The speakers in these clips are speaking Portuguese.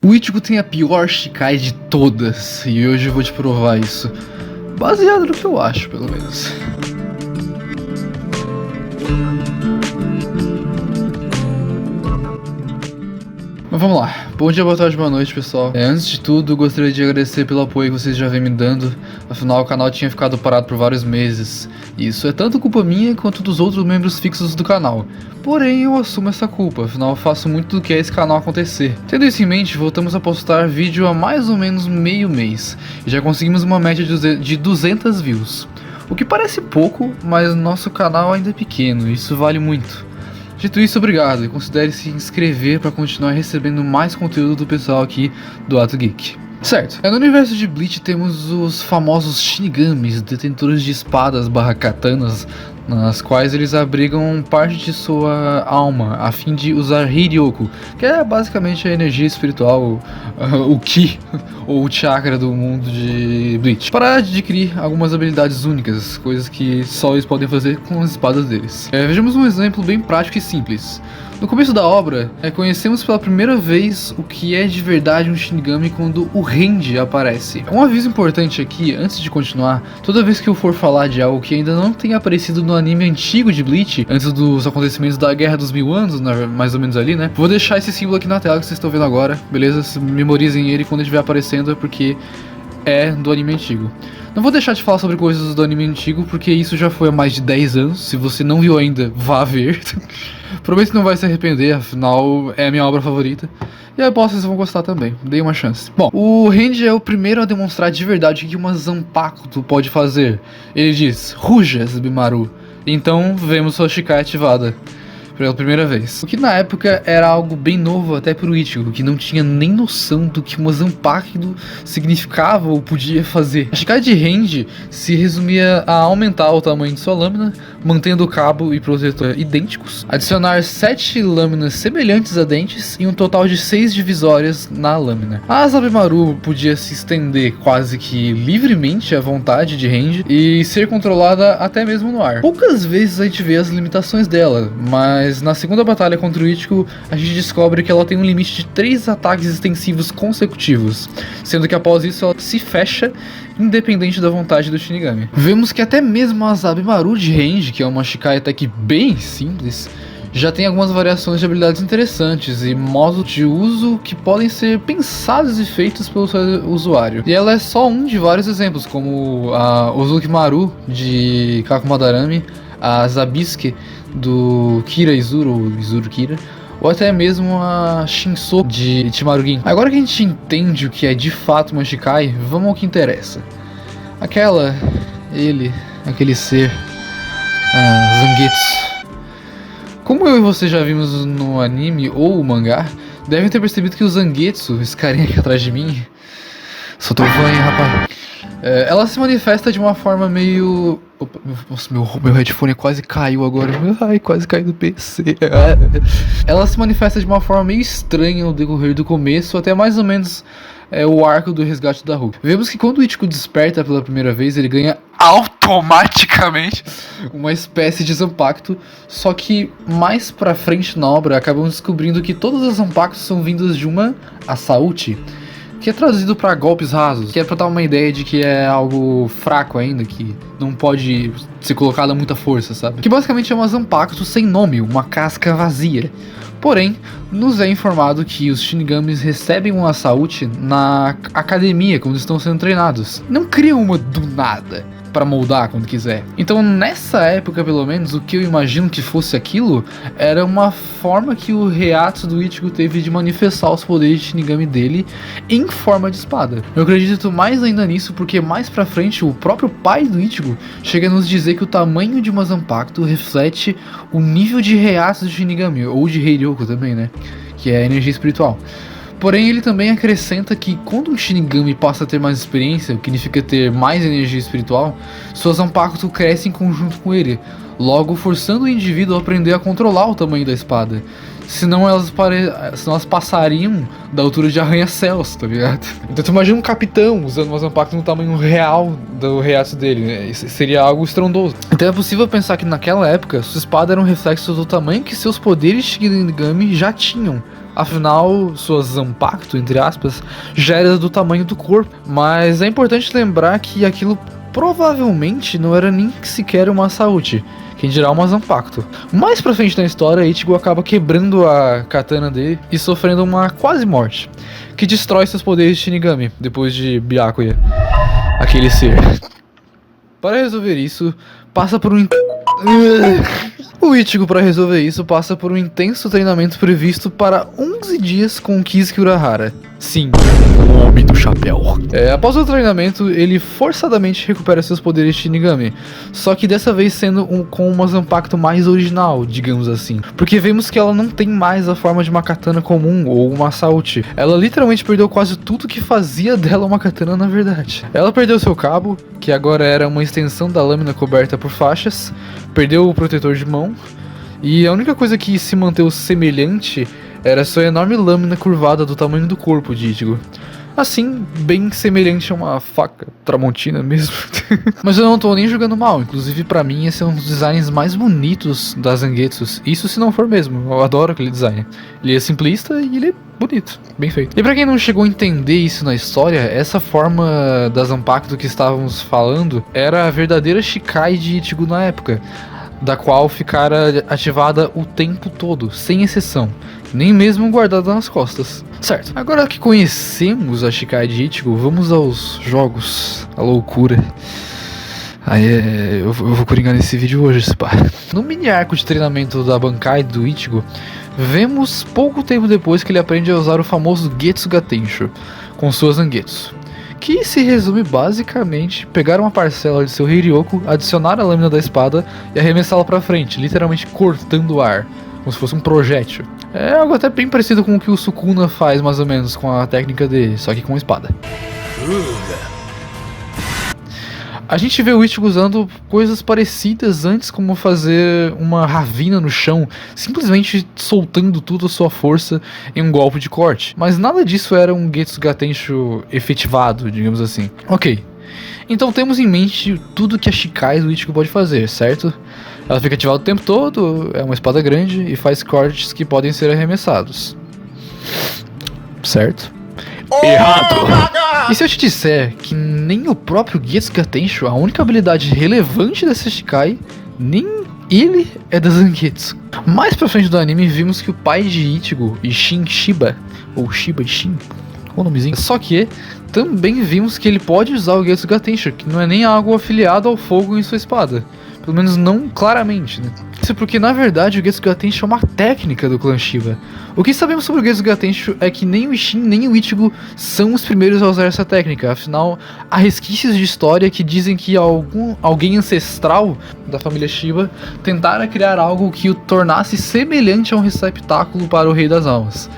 O Ichigo tem a pior Shikai de todas, e hoje eu vou te provar isso. Baseado no que eu acho, pelo menos. Mas vamos lá. Bom dia, boa tarde, boa noite, pessoal. Antes de tudo, gostaria de agradecer pelo apoio que vocês já vêm me dando. Afinal, o canal tinha ficado parado por vários meses. E isso é tanto culpa minha quanto dos outros membros fixos do canal. Porém, eu assumo essa culpa, afinal eu faço muito do que é esse canal acontecer. Tendo isso em mente, voltamos a postar vídeo há mais ou menos meio mês. E já conseguimos uma média de 200 views. O que parece pouco, mas nosso canal ainda é pequeno, e isso vale muito. Dito isso, obrigado, e considere se inscrever para continuar recebendo mais conteúdo do pessoal aqui do Ato Geek. Certo, no universo de Bleach temos os famosos Shinigamis, detentores de espadas / katanas, nas quais eles abrigam parte de sua alma a fim de usar Heiryoku, que é basicamente a energia espiritual, o Ki, ou o chakra do mundo de Bleach, para adquirir algumas habilidades únicas, coisas que só eles podem fazer com as espadas deles. Vejamos um exemplo bem prático e simples. No começo da obra, conhecemos pela primeira vez o que é de verdade um Shinigami quando o Renji aparece. Um aviso importante aqui, antes de continuar: toda vez que eu for falar de algo que ainda não tenha aparecido no anime antigo de Bleach, antes dos acontecimentos da Guerra dos Mil Anos, mais ou menos ali, né? Vou deixar esse símbolo aqui na tela que vocês estão vendo agora, beleza? Memorizem ele quando ele estiver aparecendo, porque é do anime antigo. Não vou deixar de falar sobre coisas do anime antigo, porque isso já foi há mais de 10 anos. Se você não viu ainda, vá ver. Prometo que não vai se arrepender, afinal é a minha obra favorita. E eu aposto que vocês vão gostar também, dei uma chance. Bom, o Renji é o primeiro a demonstrar de verdade o que uma Zanpakuto pode fazer. Ele diz: "Ruja, Zabimaru." Então vemos sua Shikai ativada pela primeira vez. O que na época era algo bem novo até pro Ichigo, que não tinha nem noção do que uma Zanpakuto significava ou podia fazer. A Shikai de Renji se resumia a aumentar o tamanho de sua lâmina, mantendo o cabo e protetor idênticos, adicionar 7 lâminas semelhantes a dentes e um total de 6 divisórias na lâmina. A Zabimaru podia se estender quase que livremente à vontade de Renji e ser controlada até mesmo no ar. Poucas vezes a gente vê as limitações dela, mas na segunda batalha contra o Ichigo, a gente descobre que ela tem um limite de 3 ataques extensivos consecutivos, sendo que após isso ela se fecha, independente da vontade do Shinigami. Vemos que até mesmo a Zabimaru de Renji, que é uma Shikai até que bem simples, já tem algumas variações de habilidades interessantes e modos de uso que podem ser pensados e feitos pelo seu usuário. E ela é só um de vários exemplos, como a Uzukimaru de Kakumadarame, a Zabisuke do Kira Izuru, ou Izuru Kira, ou até mesmo a Shinso de Ichimaru-Gin. Agora que a gente entende o que é de fato uma Shikai, vamos ao que interessa. Aquele ser, Zangetsu. Como eu e você já vimos no anime ou mangá, devem ter percebido que o Zangetsu, esse carinha aqui atrás de mim, soltou o fã, hein, rapaz. Ela se manifesta de uma forma meio... Opa, nossa, meu headphone quase caiu agora. Ai, quase caiu do PC. Ela se manifesta de uma forma meio estranha ao decorrer do começo, até mais ou menos o arco do resgate da Hulk. Vemos que quando o Ichigo desperta pela primeira vez, ele ganha automaticamente uma espécie de Zanpakuto, só que mais pra frente na obra acabamos descobrindo que todas as Zanpakutos são vindas de uma Asauchi, que é traduzido para golpes rasos, que é pra dar uma ideia de que é algo fraco ainda, que não pode ser colocado a muita força, sabe? Que basicamente é uma Zanpakuto sem nome, uma casca vazia. Porém, nos é informado que os Shinigamis recebem uma Asauchi na academia quando estão sendo treinados. Não criam uma do nada para moldar quando quiser. Então nessa época, pelo menos, o que eu imagino que fosse aquilo era uma forma que o Heiatsu do Ichigo teve de manifestar os poderes de Shinigami dele em forma de espada. Eu acredito mais ainda nisso porque mais pra frente o próprio pai do Ichigo chega a nos dizer que o tamanho de uma Zanpakuto reflete o nível de Heiatsu do Shinigami, ou de Heiryoku também, né, que é a energia espiritual. Porém, ele também acrescenta que quando um Shinigami passa a ter mais experiência, o que significa ter mais energia espiritual, sua Zanpakuto cresce em conjunto com ele, logo forçando o indivíduo a aprender a controlar o tamanho da espada, senão senão elas passariam da altura de arranha-céus, tá ligado? Então tu imagina um capitão usando um Zanpakuto no tamanho real do Reiatsu dele, né? Isso seria algo estrondoso. Então é possível pensar que naquela época sua espada era um reflexo do tamanho que seus poderes Shinigami já tinham. Afinal, sua Zanpakuto, entre aspas, já era do tamanho do corpo. Mas é importante lembrar que aquilo provavelmente não era nem sequer uma Saúde, quem dirá uma Zanpakuto. Mais pra frente na história, Ichigo acaba quebrando a katana dele e sofrendo uma quase morte, que destrói seus poderes de Shinigami, depois de Byakuya, aquele ser. Para resolver isso, passa por um... O Ichigo, para resolver isso, passa por um intenso treinamento previsto para 11 dias com Kisuke Urahara. Sim, o homem do chapéu. Após o treinamento, ele forçadamente recupera seus poderes Shinigami, só que dessa vez sendo com uma Zanpakuto mais original, digamos assim. Porque vemos que ela não tem mais a forma de uma katana comum ou uma Sauchi. Ela literalmente perdeu quase tudo que fazia dela uma katana na verdade. Ela perdeu seu cabo, que agora era uma extensão da lâmina coberta por faixas, perdeu o protetor de mão, e a única coisa que se manteve semelhante era sua enorme lâmina curvada do tamanho do corpo de Ichigo. Assim, bem semelhante a uma faca tramontina mesmo. Mas eu não tô nem jogando mal, inclusive pra mim esse é um dos designs mais bonitos das Zangetsus. Isso se não for mesmo, eu adoro aquele design. Ele é simplista e ele é bonito, bem feito. E pra quem não chegou a entender isso na história, essa forma da Zanpakuto que estávamos falando era a verdadeira Shikai de Ichigo na época, da qual ficara ativada o tempo todo, sem exceção, nem mesmo guardada nas costas. Certo, agora que conhecemos a Shikai de Ichigo, vamos aos jogos, a loucura. Eu vou coringar nesse vídeo hoje, se pá. No mini arco de treinamento da Bankai do Ichigo, vemos pouco tempo depois que ele aprende a usar o famoso Getsuga Tensho com suas Zangetsu, que se resume basicamente pegar uma parcela de seu Heiryoku, adicionar a lâmina da espada e arremessá-la pra frente, literalmente cortando o ar, como se fosse um projétil. É algo até bem parecido com o que o Sukuna faz mais ou menos com a técnica dele, só que com espada. A gente vê o Ichigo usando coisas parecidas antes, como fazer uma ravina no chão, simplesmente soltando toda a sua força em um golpe de corte. Mas nada disso era um Getsuga Tensho efetivado, digamos assim. Ok, então temos em mente tudo que a Shikai do Ichigo pode fazer, certo? Ela fica ativada o tempo todo, é uma espada grande e faz cortes que podem ser arremessados. Certo? Errado! E se eu te disser que nem o próprio Getsuga Tensho, a única habilidade relevante dessa Shikai, nem ele é da Zangetsu? Mais pra frente do anime vimos que o pai de Ichigo, Isshin Shiba, ou Shiba Isshin, qual o nomezinho? Só que também vimos que ele pode usar o Getsuga Tensho, que não é nem algo afiliado ao fogo em sua espada. Pelo menos não claramente, né? Isso porque na verdade o Getsuga Tensho é uma técnica do clã Shiba. O que sabemos sobre o Getsuga Tensho é que nem o Isshin nem o Ichigo são os primeiros a usar essa técnica. Afinal, há resquícios de história que dizem que alguém ancestral da família Shiba tentara criar algo que o tornasse semelhante a um receptáculo para o Rei das Almas.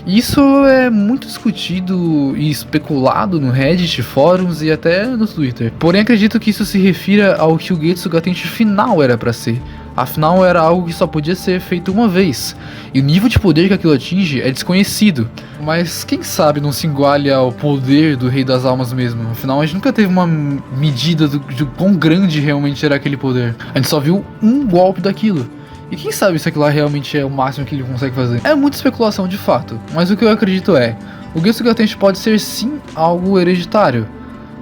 Isso é muito discutido e especulado no Reddit, fóruns e até no Twitter. Porém, acredito que isso se refira ao que o Getsuga Tensho final era pra ser. Afinal, era algo que só podia ser feito uma vez. E o nível de poder que aquilo atinge é desconhecido. Mas quem sabe não se iguale ao poder do Rei das Almas mesmo. Afinal, a gente nunca teve uma medida do quão grande realmente era aquele poder. A gente só viu um golpe daquilo. E quem sabe se aquilo lá realmente é o máximo que ele consegue fazer. É muita especulação de fato, mas o que eu acredito é, o Getsuga Tensho pode ser sim algo hereditário,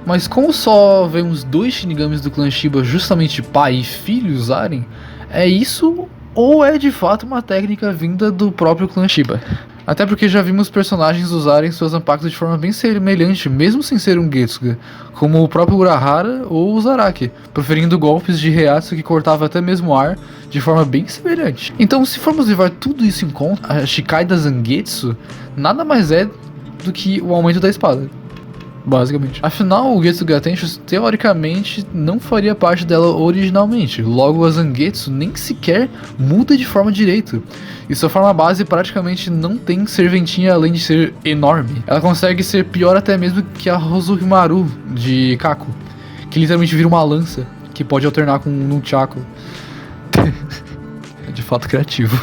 mas como só vemos 2 Shinigamis do clã Shiba, justamente pai e filho, usarem, é isso ou é de fato uma técnica vinda do próprio clã Shiba? Até porque já vimos personagens usarem suas Zanpakuto de forma bem semelhante, mesmo sem ser um Getsuga, como o próprio Urahara ou o Zaraki, proferindo golpes de Reiatsu que cortava até mesmo o ar de forma bem semelhante. Então, se formos levar tudo isso em conta, a Shikai da Zangetsu nada mais é do que o aumento da espada, basicamente. Afinal, o Getsuga Tensho teoricamente não faria parte dela originalmente, logo a Zangetsu nem sequer muda de forma direito. E sua forma base praticamente não tem serventia além de ser enorme. Ela consegue ser pior até mesmo que a Hozukimaru de Kaku, que literalmente vira uma lança, que pode alternar com um nunchaku. de fato criativo.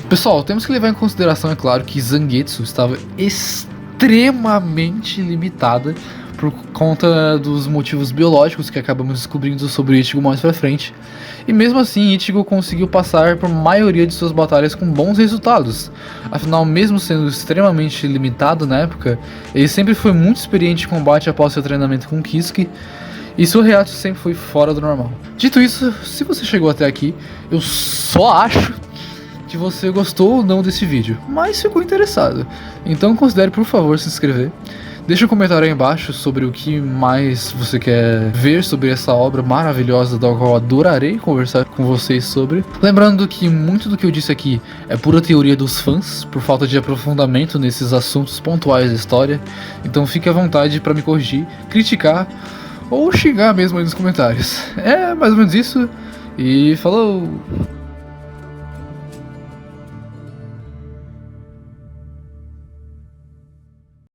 Pessoal, temos que levar em consideração, é claro, que Zangetsu estava extremamente limitada por conta dos motivos biológicos que acabamos descobrindo sobre Ichigo mais pra frente. E mesmo assim, Ichigo conseguiu passar por maioria de suas batalhas com bons resultados. Afinal, mesmo sendo extremamente limitado na época, ele sempre foi muito experiente em combate após seu treinamento com Kisuke, e seu reato sempre foi fora do normal. Dito isso, se você chegou até aqui, eu só acho que você gostou ou não desse vídeo, mas ficou interessado. Então considere por favor se inscrever. Deixa um comentário aí embaixo sobre o que mais você quer ver sobre essa obra maravilhosa, da qual eu adorarei conversar com vocês sobre. Lembrando que muito do que eu disse aqui é pura teoria dos fãs, por falta de aprofundamento nesses assuntos pontuais da história. Então fique à vontade para me corrigir, criticar ou xingar mesmo aí nos comentários. É mais ou menos isso, e falou!